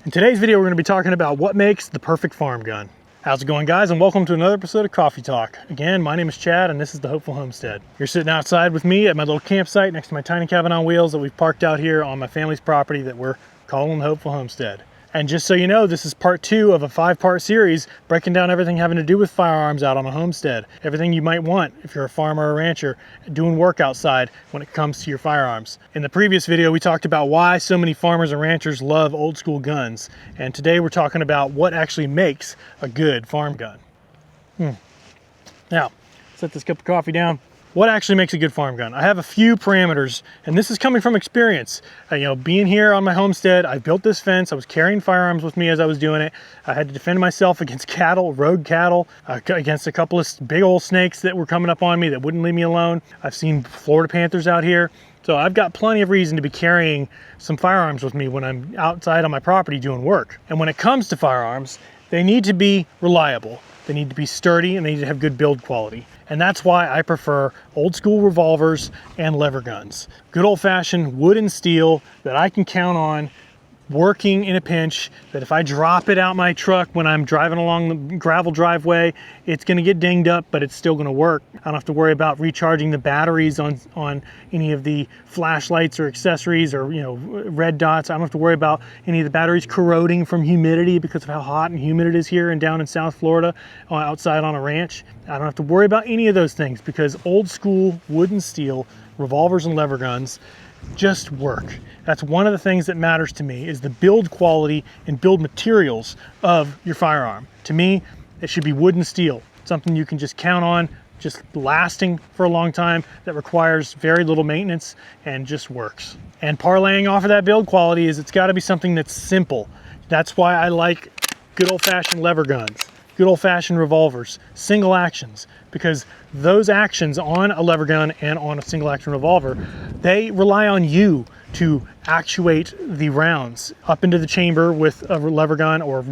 In today's video, we're going to be talking about what makes the perfect farm gun. How's it going, guys? And welcome to another episode of Coffee Talk. Again, my name is Chad, and this is the Hopeful Homestead. You're sitting outside with me at my little campsite next to my tiny cabin on wheels that we've parked out here on my family's property that we're calling the Hopeful Homestead. And just so you know, this is part 2 of a 5-part series breaking down everything having to do with firearms out on a homestead. Everything you might want if you're a farmer or a rancher doing work outside when it comes to your firearms. In the previous video, we talked about why so many farmers and ranchers love old school guns. And today we're talking about what actually makes a good farm gun. Now, set this cup of coffee down. What actually makes a good farm gun? I have a few parameters, and this is coming from experience. Being here on my homestead, I built this fence. I was carrying firearms with me as I was doing it. I had to defend myself against cattle, rogue cattle, against a couple of big old snakes that were coming up on me that wouldn't leave me alone. I've seen Florida panthers out here. So I've got plenty of reason to be carrying some firearms with me when I'm outside on my property doing work. And when it comes to firearms, they need to be reliable. They need to be sturdy, and they need to have good build quality. And that's why I prefer old school revolvers and lever guns. Good old fashioned wood and steel that I can count on working in a pinch, that if I drop it out my truck when I'm driving along the gravel driveway, it's gonna get dinged up, but it's still gonna work. I don't have to worry about recharging the batteries on any of the flashlights or accessories or red dots. I don't have to worry about any of the batteries corroding from humidity because of how hot and humid it is here and down in South Florida outside on a ranch. I don't have to worry about any of those things because old school wood and steel revolvers and lever guns just work. That's one of the things that matters to me, is the build quality and build materials of your firearm. To me, it should be wood and steel, something you can just count on, just lasting for a long time, that requires very little maintenance and just works. And parlaying off of that build quality is it's got to be something that's simple. That's why I like good old-fashioned lever guns, good old-fashioned revolvers, single actions, because those actions on a lever gun and on a single action revolver, they rely on you to actuate the rounds up into the chamber with a lever gun, or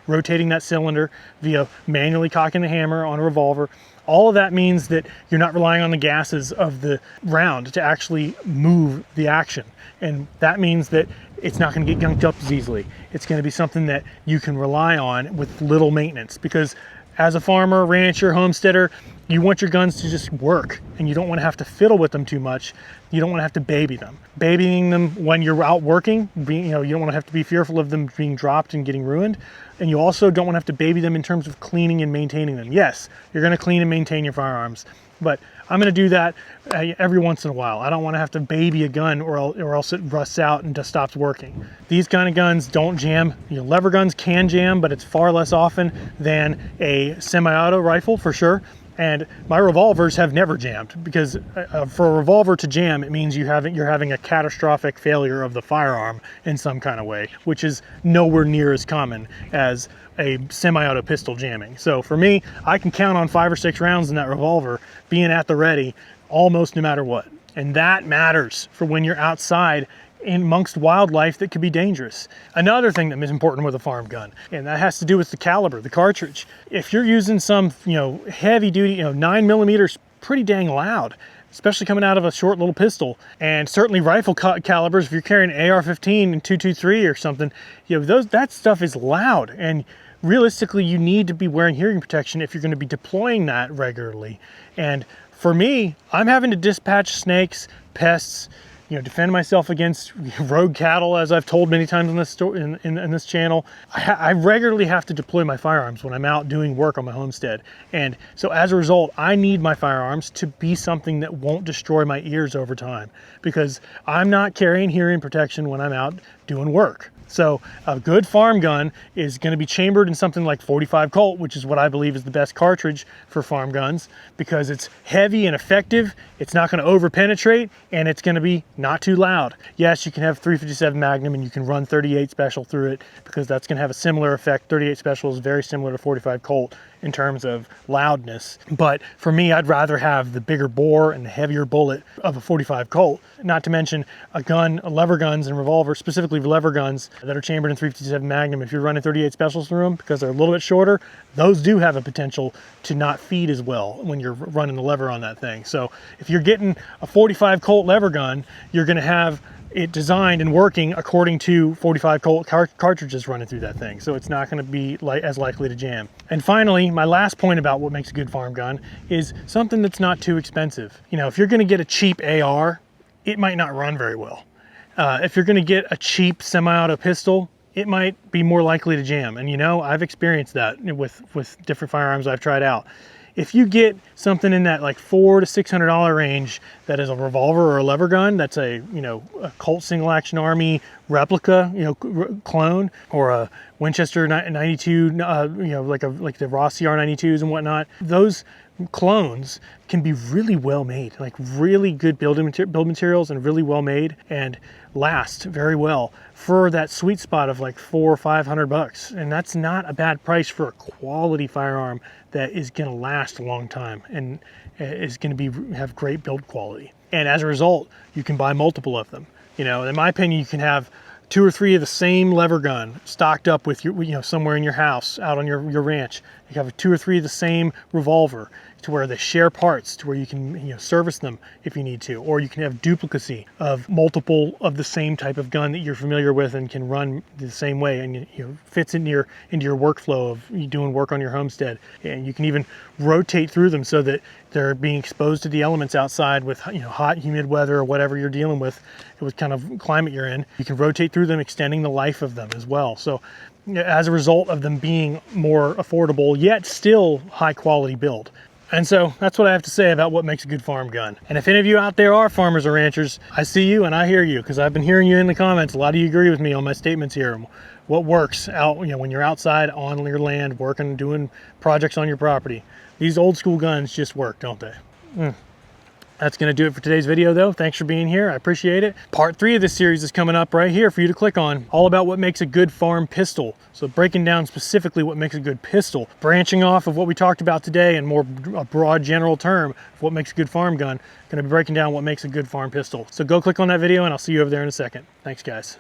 rotating that cylinder via manually cocking the hammer on a revolver. All of that means that you're not relying on the gases of the round to actually move the action. And that means that it's not going to get gunked up as easily. It's going to be something that you can rely on with little maintenance, because as a farmer, rancher, homesteader, you want your guns to just work, and you don't want to have to fiddle with them too much. You don't want to have to baby them. Babying them when you're out working, you don't want to have to be fearful of them being dropped and getting ruined. And you also don't want to have to baby them in terms of cleaning and maintaining them. Yes, you're going to clean and maintain your firearms, but I'm going to do that every once in a while. I don't want to have to baby a gun or else it rusts out and just stops working. These kind of guns don't jam. Lever guns can jam, but it's far less often than a semi-auto rifle for sure. And my revolvers have never jammed, because for a revolver to jam, it means you're having a catastrophic failure of the firearm in some kind of way, which is nowhere near as common as a semi-auto pistol jamming. So for me, I can count on 5 or 6 rounds in that revolver being at the ready almost no matter what. And that matters for when you're outside amongst wildlife that could be dangerous. Another thing that is important with a farm gun, and that has to do with the caliber, the cartridge. If you're using some, heavy duty, 9mm, pretty dang loud, especially coming out of a short little pistol. And certainly rifle calibers, if you're carrying an AR-15 and .223 or something, that stuff is loud. And realistically, you need to be wearing hearing protection if you're going to be deploying that regularly. And for me, I'm having to dispatch snakes, pests, defend myself against rogue cattle, as I've told many times in this in this channel. I regularly have to deploy my firearms when I'm out doing work on my homestead. And so as a result, I need my firearms to be something that won't destroy my ears over time, because I'm not carrying hearing protection when I'm out doing work. So a good farm gun is going to be chambered in something like 45 Colt, which is what I believe is the best cartridge for farm guns, because it's heavy and effective. It's not going to over penetrate, and it's going to be not too loud. Yes, you can have 357 Magnum and you can run 38 Special through it, because that's going to have a similar effect. 38 Special is very similar to 45 Colt in terms of loudness. But for me, I'd rather have the bigger bore and the heavier bullet of a 45 Colt. Not to mention lever guns and revolvers, specifically lever guns that are chambered in 357 Magnum. If you're running 38 Specials through them, because they're a little bit shorter, those do have a potential to not feed as well when you're running the lever on that thing. So if you're getting a 45 Colt lever gun, you're going to have it designed and working according to 45 Colt cartridges running through that thing. So it's not going to be as likely to jam. And finally, my last point about what makes a good farm gun is something that's not too expensive. You know, if you're going to get a cheap AR, it might not run very well. If you're going to get a cheap semi-auto pistol, it might be more likely to jam. And you know, I've experienced that with different firearms I've tried out. If you get something in that like $400 to $600 range that is a revolver or a lever gun, that's a, you know, a Colt Single Action Army replica, you know, clone, or a Winchester 92, you know, like the Ross CR92s and whatnot, those clones can be really well made, like really good build materials and really well made, and last very well for that sweet spot of like $400 or $500. And that's not a bad price for a quality firearm that is going to last a long time and is going to have great build quality. And as a result, you can buy multiple of them. You know, in my opinion, you can have 2 or 3 of the same lever gun stocked up with your, you know, somewhere in your house, out on your ranch. You have 2 or 3 of the same revolver, to where they share parts, to where you can, you know, service them if you need to, or you can have duplicacy of multiple of the same type of gun that you're familiar with and can run the same way, and you know, fits into your workflow of you doing work on your homestead. And you can even rotate through them so that they're being exposed to the elements outside with, you know, hot, humid weather or whatever you're dealing with kind of climate you're in. You can rotate through them, extending the life of them as well. So as a result of them being more affordable yet still high quality build. And so that's what I have to say about what makes a good farm gun. And if any of you out there are farmers or ranchers, I see you and I hear you, because I've been hearing you in the comments. A lot of you agree with me on my statements here. What works out, you know, when you're outside on your land working, doing projects on your property. These old school guns just work, don't they? That's going to do it for today's video though. Thanks for being here. I appreciate it. Part 3 of this series is coming up right here for you to click on, all about what makes a good farm pistol. So breaking down specifically what makes a good pistol, branching off of what we talked about today and more a broad general term of what makes a good farm gun. Going to be breaking down what makes a good farm pistol. So go click on that video and I'll see you over there in a second. Thanks guys.